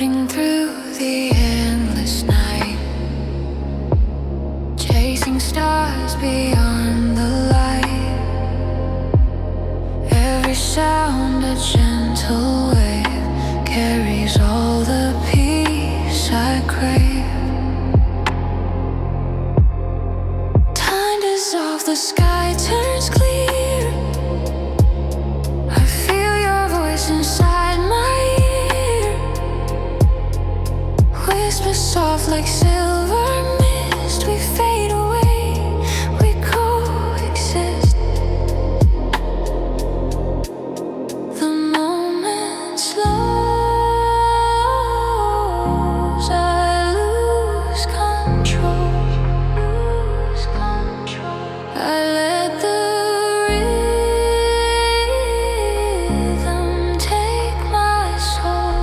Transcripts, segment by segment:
Floating through the endless night, chasing stars beyond the light. Every sound a gentle wave carries all the peace I crave. Time dissolves, the sky turns clear. I feel your voice inside my ear, whisper soft like silver mist. We fade away, we coexist. The moment slows, I lose control. I let the rhythm take my soul.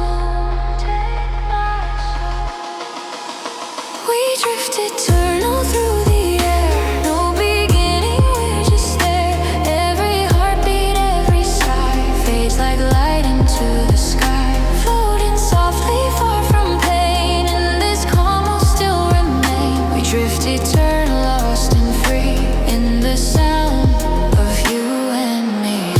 We drift eternal through the air. No beginning, we're just there. Every heartbeat, every sigh fades like light into the sky. Floating softly far from pain, and this calm will still remain. We drift eternal, lost and free in the sound of you and me.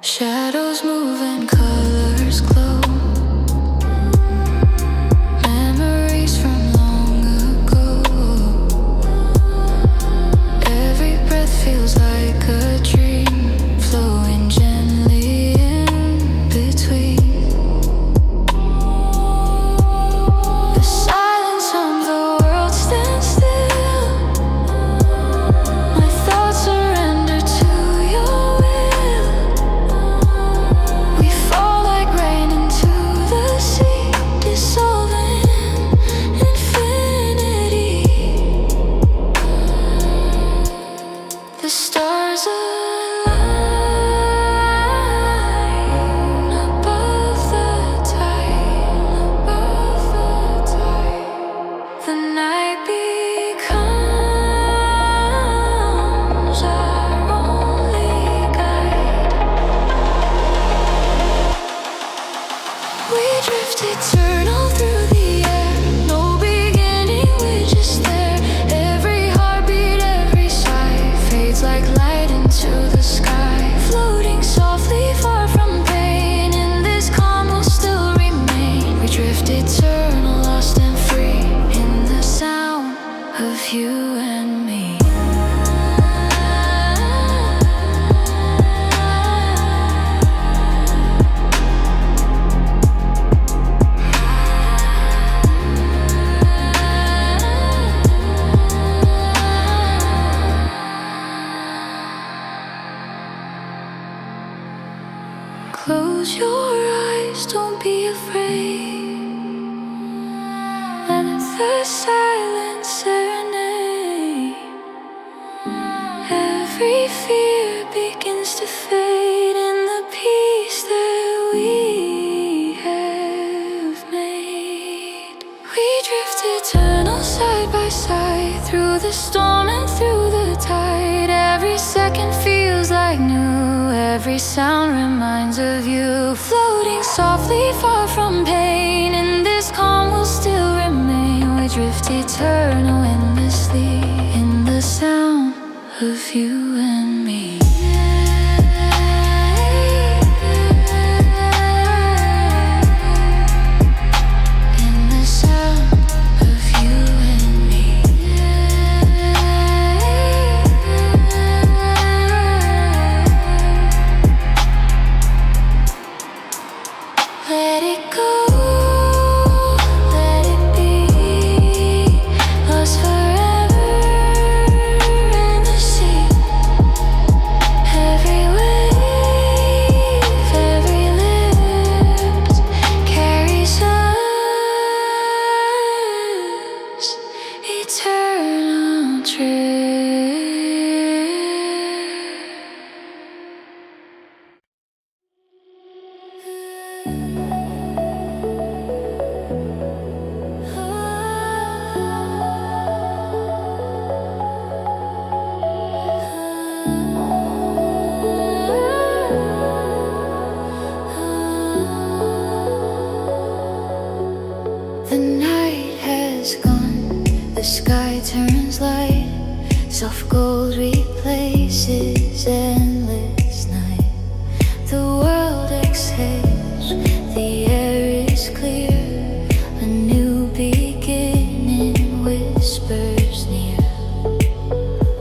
Shadows move and colors glow. Memories from long ago. Every breath feels like a dream, flowing gently in between. The silence of the world stands still. My thoughts surrender to your will. We fall like rain into the sea, dissolving in infinity. The stars align above the tide. The night becomes our only guide. We drift eternal through the air. No beginning, we're just there. Every heartbeat, every sigh fades like light into the sky. Floating softly far from pain, and this calm will still remain. We drift eternal, lost and free in the sound of you and me. Close your eyes, don't be afraid. Let the silence serenade. Every fear begins to fade in the peace that we have made. We drift eternal side by side, through the storm and through the tide. Every second feels like new, every sound reminds of you. Floating softly far from pain, and this calm will still remain. We drift eternal endlessly in the sound of you and me. In the sound of you and me. Let it go, let it be, lost forever in the sea. Every wave, every lift carries us eternal trip. sky turns light, soft gold replaces endless night. The world exhales, the air is clear, a new beginning whispers near.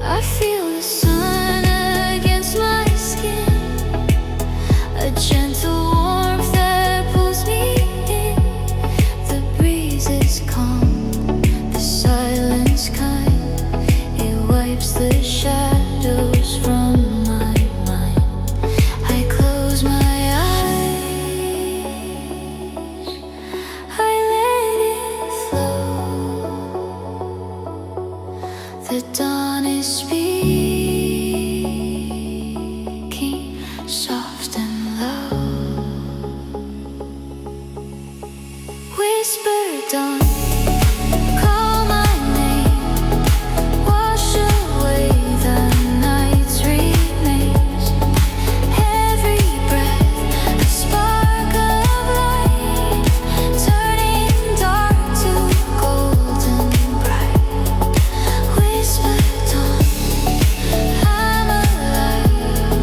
I feel the sun against my skin, a gentle warmth that pulls me in. The breeze is calm, the silence kind, it wipes the shadows from my mind. I close my eyes, I let it flow. The dawn is speaking, soft and low. Whisper dawn, call my name, wash away the night's remains. Every breath, a spark of light, turning dark to golden bright. Whisper dawn, I'm alive.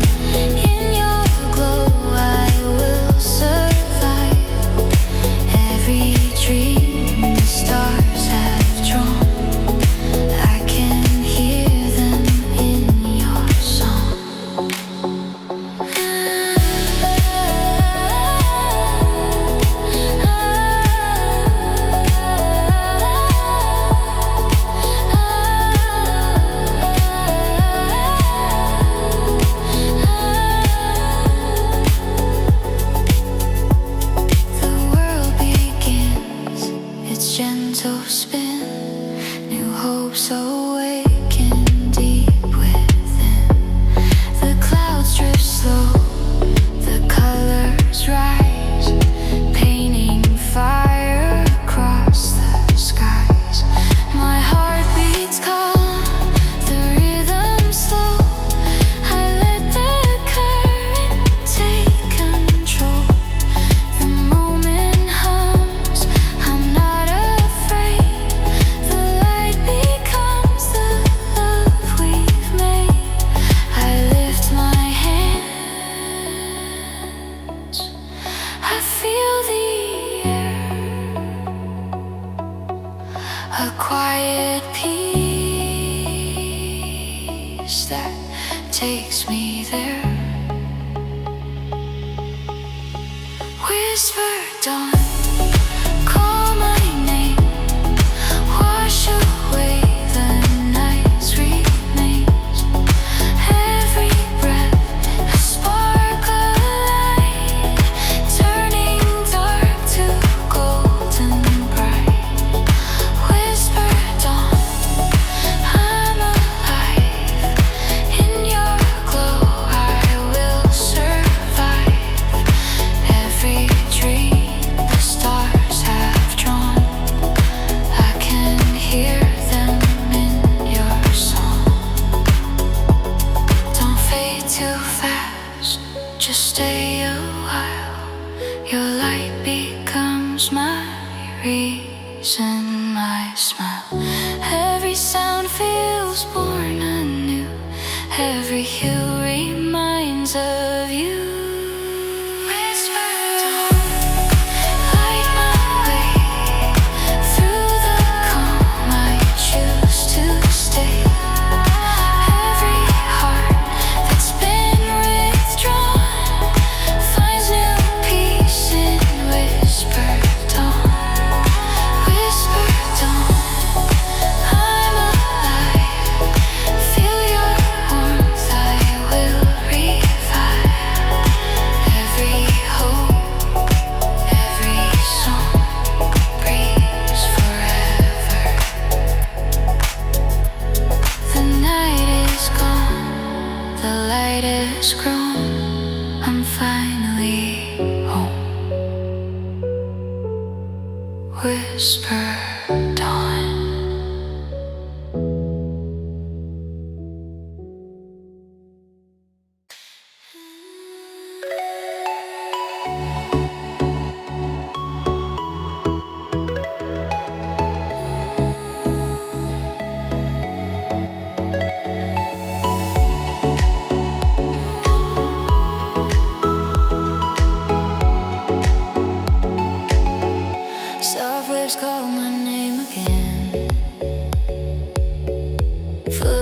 In your glow I will survive. Every dream the stars have drawn, I can hear them in your song. The world begins its gentle spin, new hopes awaken deep within. The clouds drift slow, the colors rise, painting fire across the skies. My heart beats calm, the rhythm slow. I let the current take control. The moment hums, I'm not afraid. The light becomes the love we've made. I lift my hands, I feel the air, a quiet peace that takes me there. Whisper dawn, call my name, wash away the night's remains. Every breath, a spark of light, turning dark to golden bright. Whisper dawn, I'm alive. In your glow I will survive. Every dream the stars have drawn, I can hear them in your song. Don't fade too fast, just stay a while. Your light becomes my reason, my smile. Every sound feels born anew, every hue reminds of you. Whisper dawn, light my way through the calm. I choose to stay. Every heart that's been withdrawn finds new peace in whisper dawn. Whisper dawn, I'm alive. Feel your warmth, I will revive.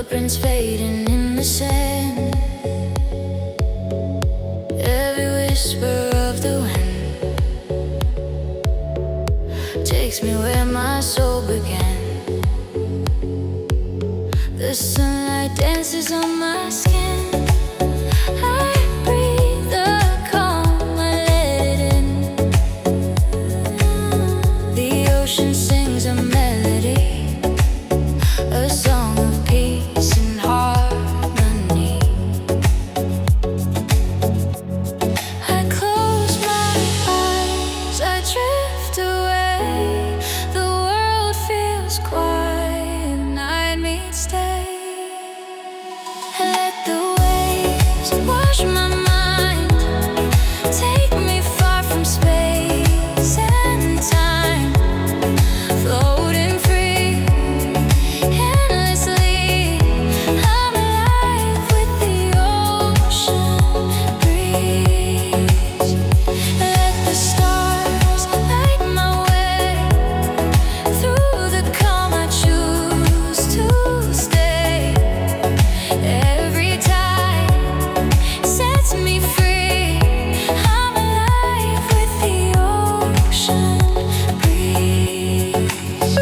Footprints fading in the sand. Every whisper of the wind takes me where my soul began. The sunlight dances on my skin. I breathe the calm, I let it in. The ocean sings a melody, a song of peace and harmony. I close my eyes, I drift away. The world feels quiet, night meets day. Let the waves wash my mind, take me far from space and time, floating free, endlessly. I'm alive with the ocean breeze. Let the stars light my way. Through the calm I choose to stay. Every tide sets me free. I'm alive with the ocean breeze.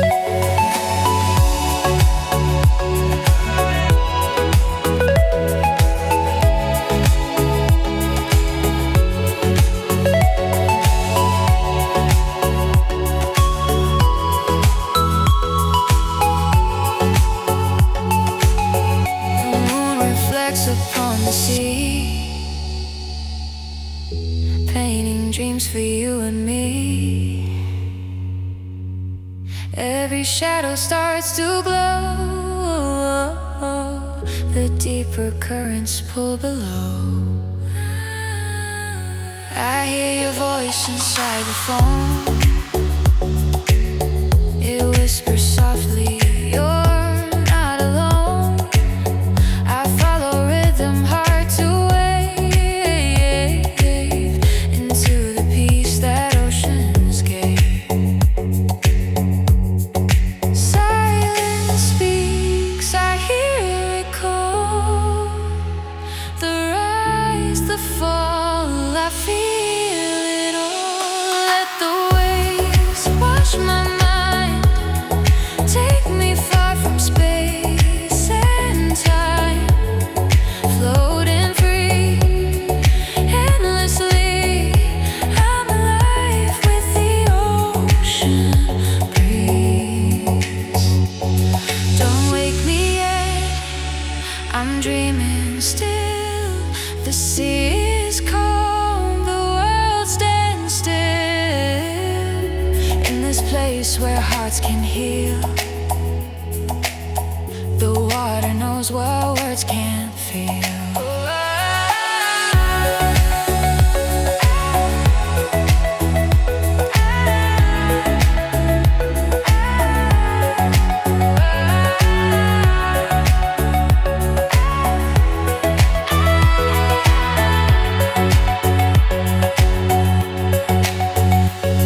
The moon reflects upon the sea, painting dreams for you and me. Every shadow starts to glow. The deeper currents pull below. I hear your voice inside the phone. It whispers softly, you're not alone. I follow rhythm, hard to wave into the peace that oceans gave. Silence speaks, I hear it call. The rise, the fall, I feel it all. Let the waves wash my mind, take me far from space and time, floating free, endlessly. I'm alive with the ocean breeze. Don't wake me yet, I'm dreaming still. The sea is calm, the world stands still. In this place where hearts can heal, the water knows what words can't feel.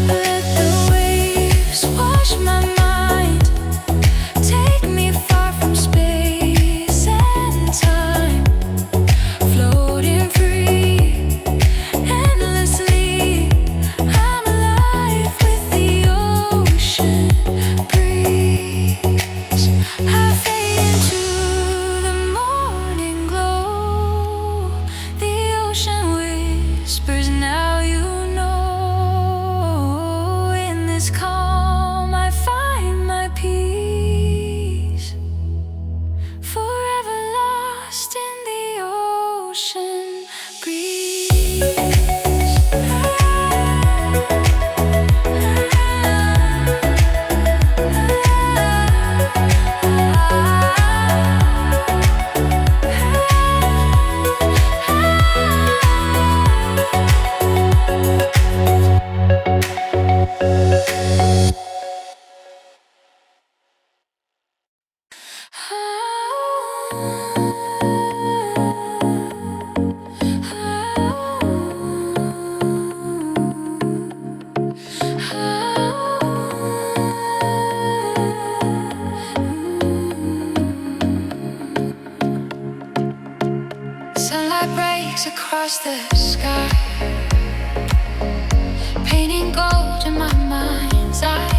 Let the waves wash my mind, take me far from space and time, floating free, endlessly. I'm alive with the ocean breeze. I fade into the morning glow. The ocean whispers, now you know. In this calm I find my peace, forever lost in the ocean breeze. across the sky, painting gold in my mind's eye.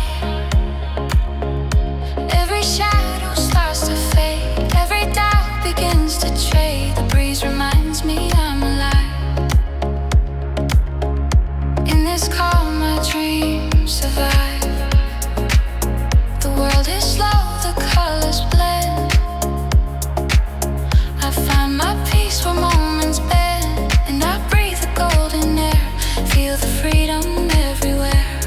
Every shadow starts to fade, every doubt begins to trade. The breeze reminds me I'm alive. In this calm my dreams survive. The world is slow, the colors blend. I find my peace where moments bend, and I breathe the golden air, feel the freedom everywhere.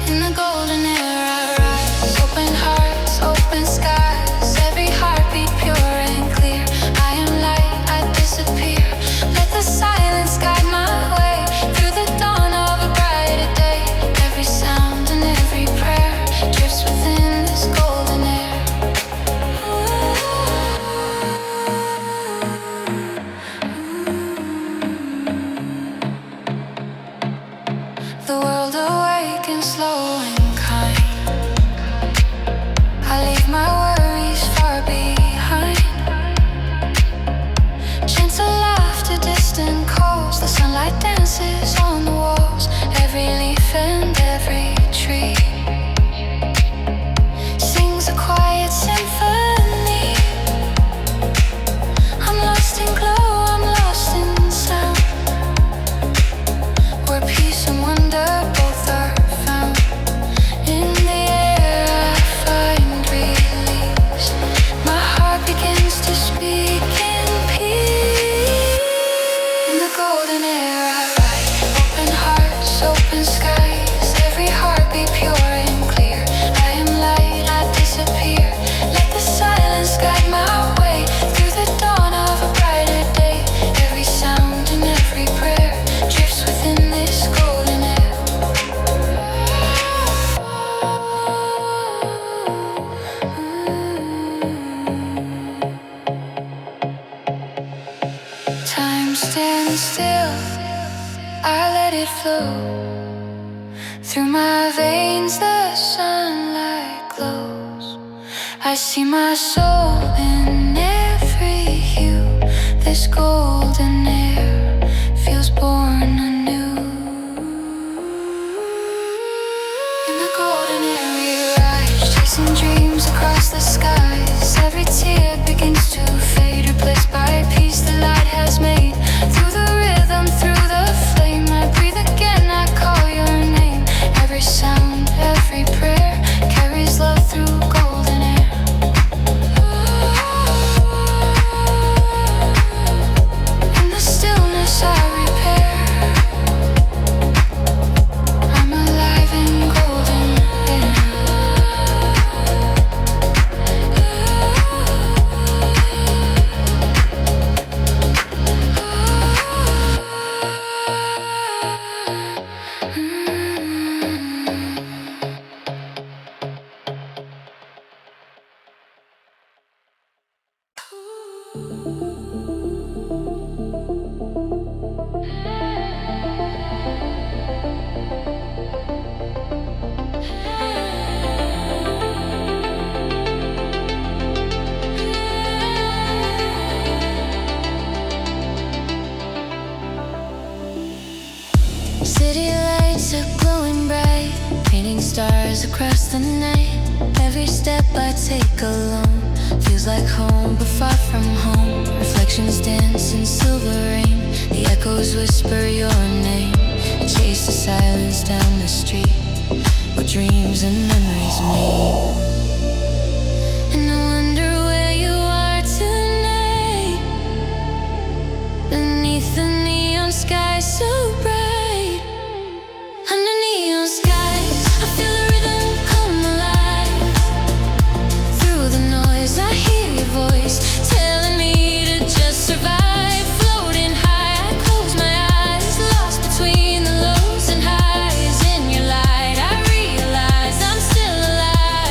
In the golden air I rise, open hearts, open skies, every heartbeat pure and clear. I am light, I disappear, let the silence guide my way through the dawn of a brighter day. Every sound and every prayer drifts within this golden air. The world awakens slow and kind. I leave my worries far behind. Gentle laughter, distant calls. The sunlight dances on the walls. Every leaf and every tree sings a quiet symphony. I'm lost in glow, I'm lost in sound, where peace and wonder both are found. In the air I find release. My heart begins to speak in peace. In the golden air I ride, open hearts, open skies, every heartbeat pure and clear. I am light, I disappear, let the silence guide my way through the dawn of a brighter day. Every sound and every prayer drifts within this golden air. Time stands still, I let it flow through my veins, the sunlight glows. I see my soul in every hue. This golden air feels born anew. In the golden air we rise, chasing dreams across the skies. Every tear begins to fade, replaced by peace the light has made. Through the rhythm, through the flame, I breathe again, I call your name. Every sound, every prayer carries love through golden air. In the stillness I repair, I'm alive in golden air. City lights are glowing bright, painting stars across the night. Every step I take alone feels like home, but far from home. Reflections dance in silver rain, the echoes whisper your name. I chase the silence down the street, where dreams and memories meet. And I wonder where you are tonight, beneath the neon sky so bright. Under neon skies, I feel the rhythm come alive. Through the noise, I hear your voice telling me to just survive. Floating high, I close my eyes, lost between the lows and highs. In your light, I realize I'm still alive.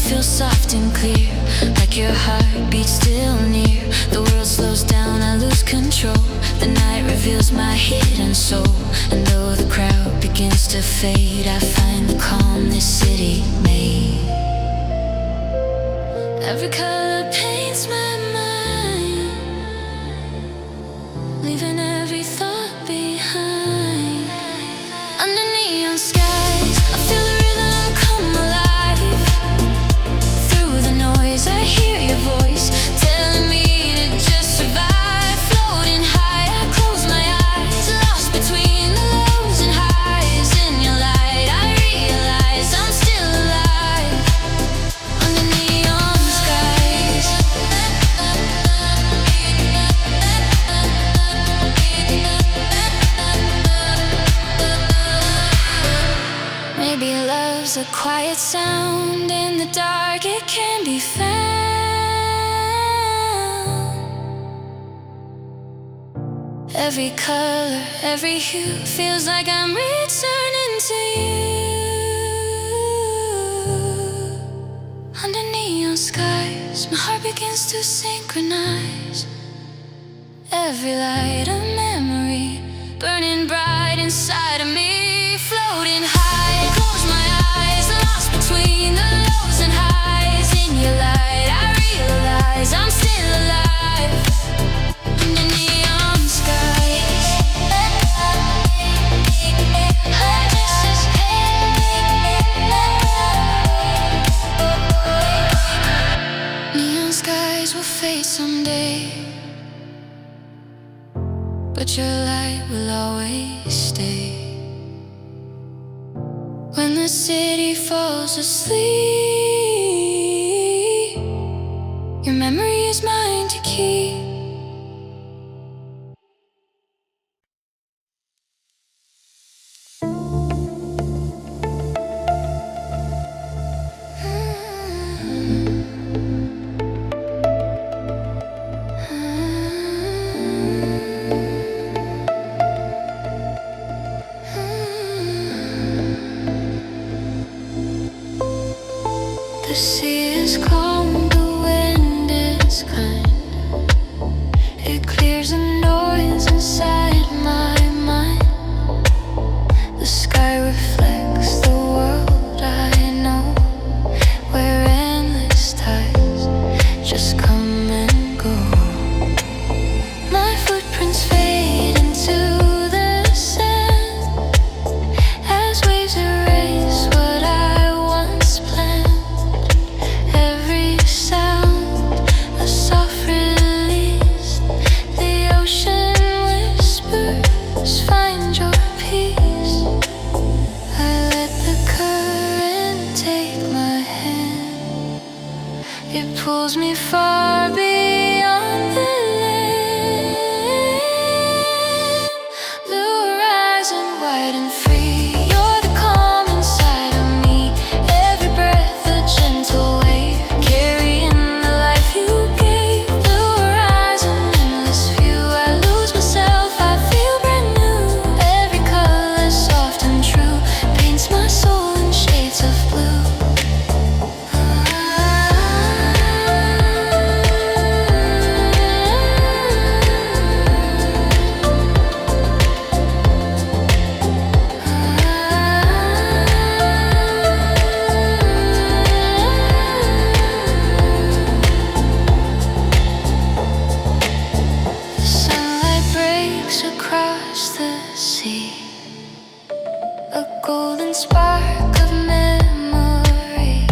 feels soft and clear, like your heart beats still near. The world slows down, I lose control. The night reveals my hidden soul, and though the crowd begins to fade, I find the calm this city made. Every color paints my mind, leaving every thought behind. Under neon skies, I feel the rhythm come alive. Through the noise, I hear your voice telling me to just survive. Floating high, I close my eyes, lost between the lows and highs. In your light, I realize I'm still alive. Under neon skies, maybe love's a quiet sound in the dark, it can be found. Every color, every hue feels like I'm returning to you. Under neon skies, my heart begins to synchronize. Every light a memory, burning bright inside of me. Floating high, close my eyes, lost between the lows and highs. In your light, I realize I'm still alive. Under neon skies, neon skies will fade someday, but your light will always stay. When the city falls asleep, your memory is mine to keep. The sea is calm, the wind is kind. It clears the noise inside my mind. The sky reflects the world I know, where endless tides just come and go. My footprints fade into the sand as waves erase what I once planned. Every sound, a soft release. The ocean whispers, find your peace. I let the current take my hand. It pulls me far beyond the land. Blue horizon, wide and free. You're the calm inside of me. Every breath a gentle wave, carrying the life you gave. Blue horizon, endless view. I lose myself, I feel brand new. Every color soft and true paints my soul in shades of blue. The sunlight breaks across the sea, a golden spark of memory.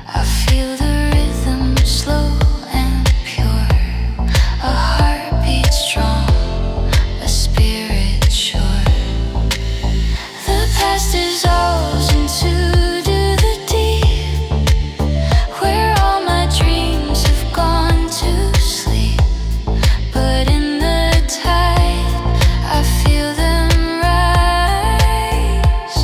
I feel the rhythm slow and pure, a heartbeat strong, a spirit sure. The past dissolves into the deep, where all my dreams have gone to sleep. But in the tide, I feel them rise.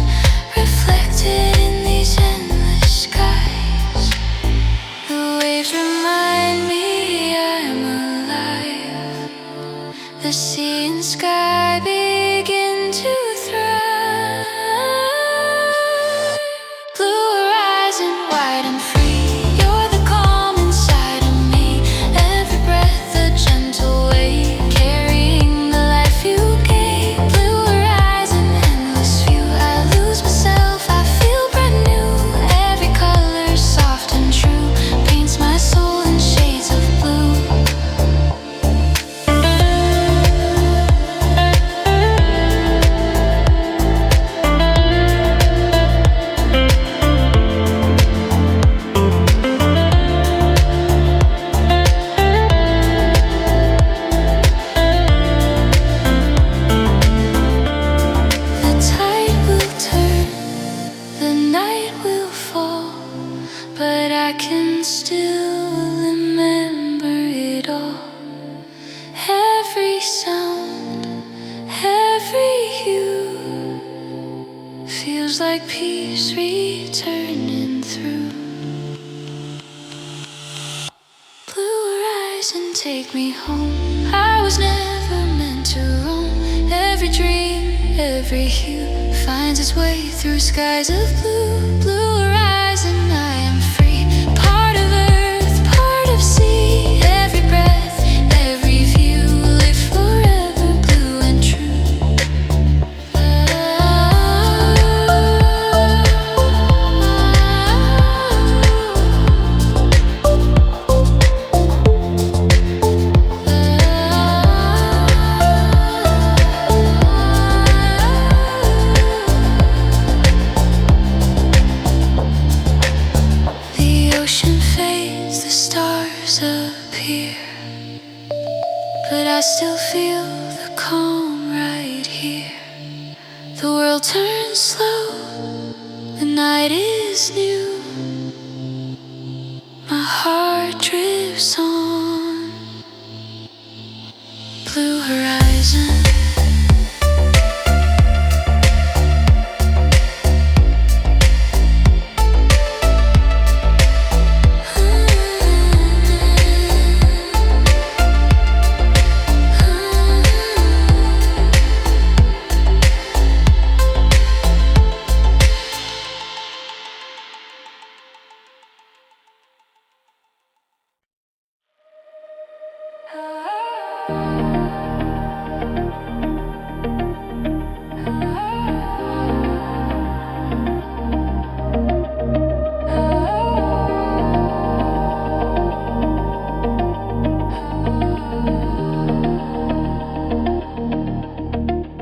Feels like peace returning through. Blue horizon, take me home. I was never meant to roam. Every dream, every hue finds its way through skies of blue. Blue horizon, I am free. Part of earth, part of sea. Every breath, every view, live forever blue and true. Appear, but I still feel the calm right here. The world turns slow, the night is new. My heart drifts on. Blue horizon.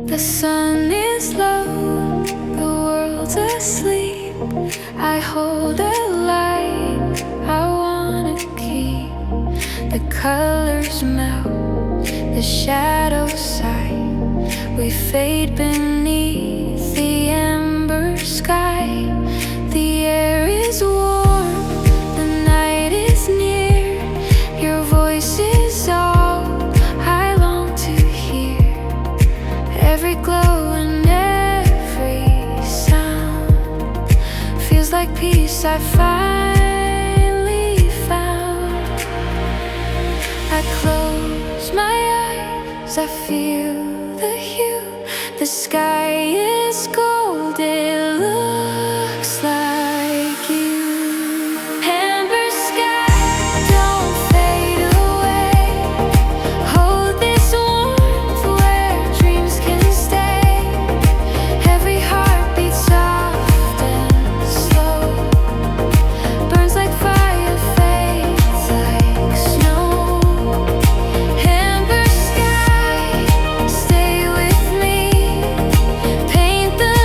The sun is low, the world's asleep. I hold a light I wanna keep. The colors melt, the shadows sigh. We fade beneath the ember sky. The air is warm, the night is near. Your voice is all I long to hear. Every glow and every sound feels like peace I finally found. I close my eyes, I feel the hue. The sky is gold, it looks like you. Amber sky, don't fade away. Hold this warmth where dreams can stay. Every heartbeat soft and slow burns like fire, fades like snow. Amber sky, stay with me. Paint the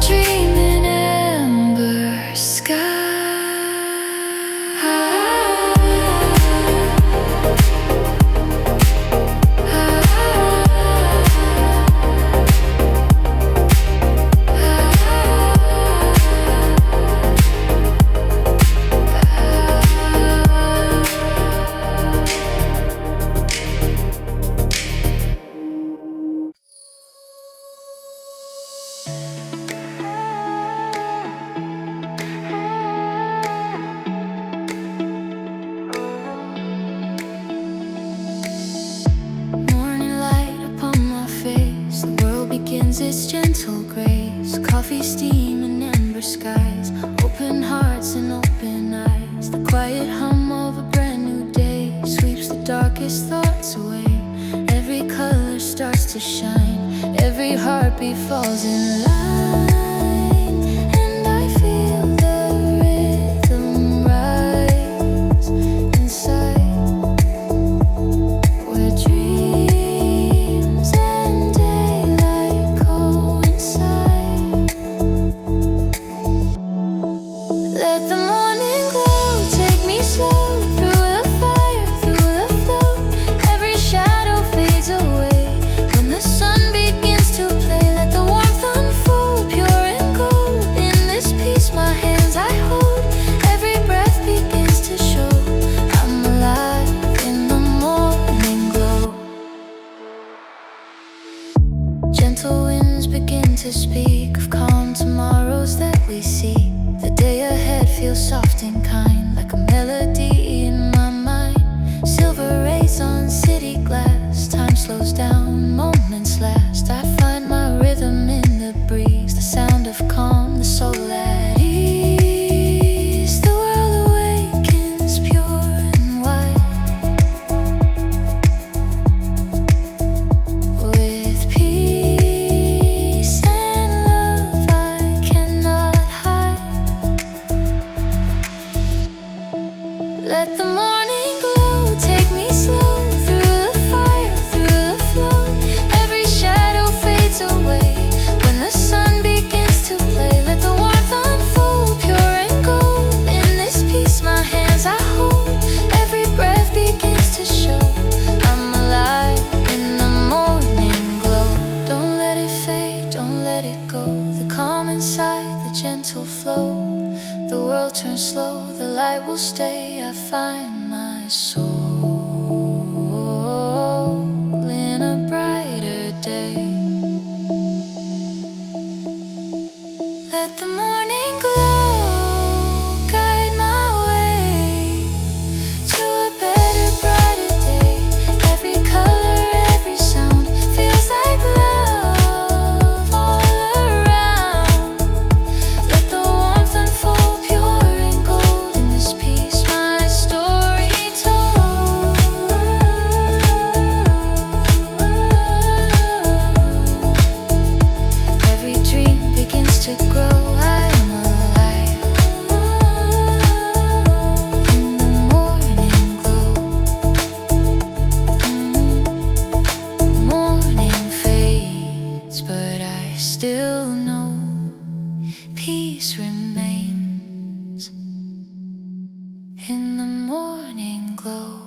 still dream in amber sky. Its gentle grace, coffee steam and amber skies, open hearts and open eyes. The quiet hum of a brand new day sweeps the darkest thoughts away. Every color starts to shine, every heartbeat falls in line, and I feel the rhythm rise inside, where dreams and daylight coincide. Let the morning glow take me slow through the fire, through the flow. Every shadow fades away when the sun begins to play. Let the warmth unfold, pure and gold. In this peace my hands I hold, every breath begins to show I'm alive in the morning glow. Gentle winds begin to speak of calm tomorrows that we see. The day ahead feels soft and kind, like a melody in my mind. Silver rays on city glass, time slows down, moments last. I find my rhythm in the breeze, the sound of calm, the soul at ease. The world awakens pure and wide, with peace and love I cannot hide. Let the morning glow take me slow through the fire, through the flow. Every shadow fades away when the sun begins to play. Let the warmth unfold, pure and gold. In this peace my hands I hold, every breath begins to show I'm alive in the morning glow. Don't let it fade, don't let it go. The calm inside, the gentle flow. The world turns slow, the light will stay. I find my soul in a brighter day. Let the morning glow guide my way to a better, brighter day. Every color, every sound feels like love all around. Let the warmth unfold, pure and gold. In this peace my story told. Every dream begins to grow. I am alive in the morning glow. Morning fades, but I still know peace remains in the morning glow.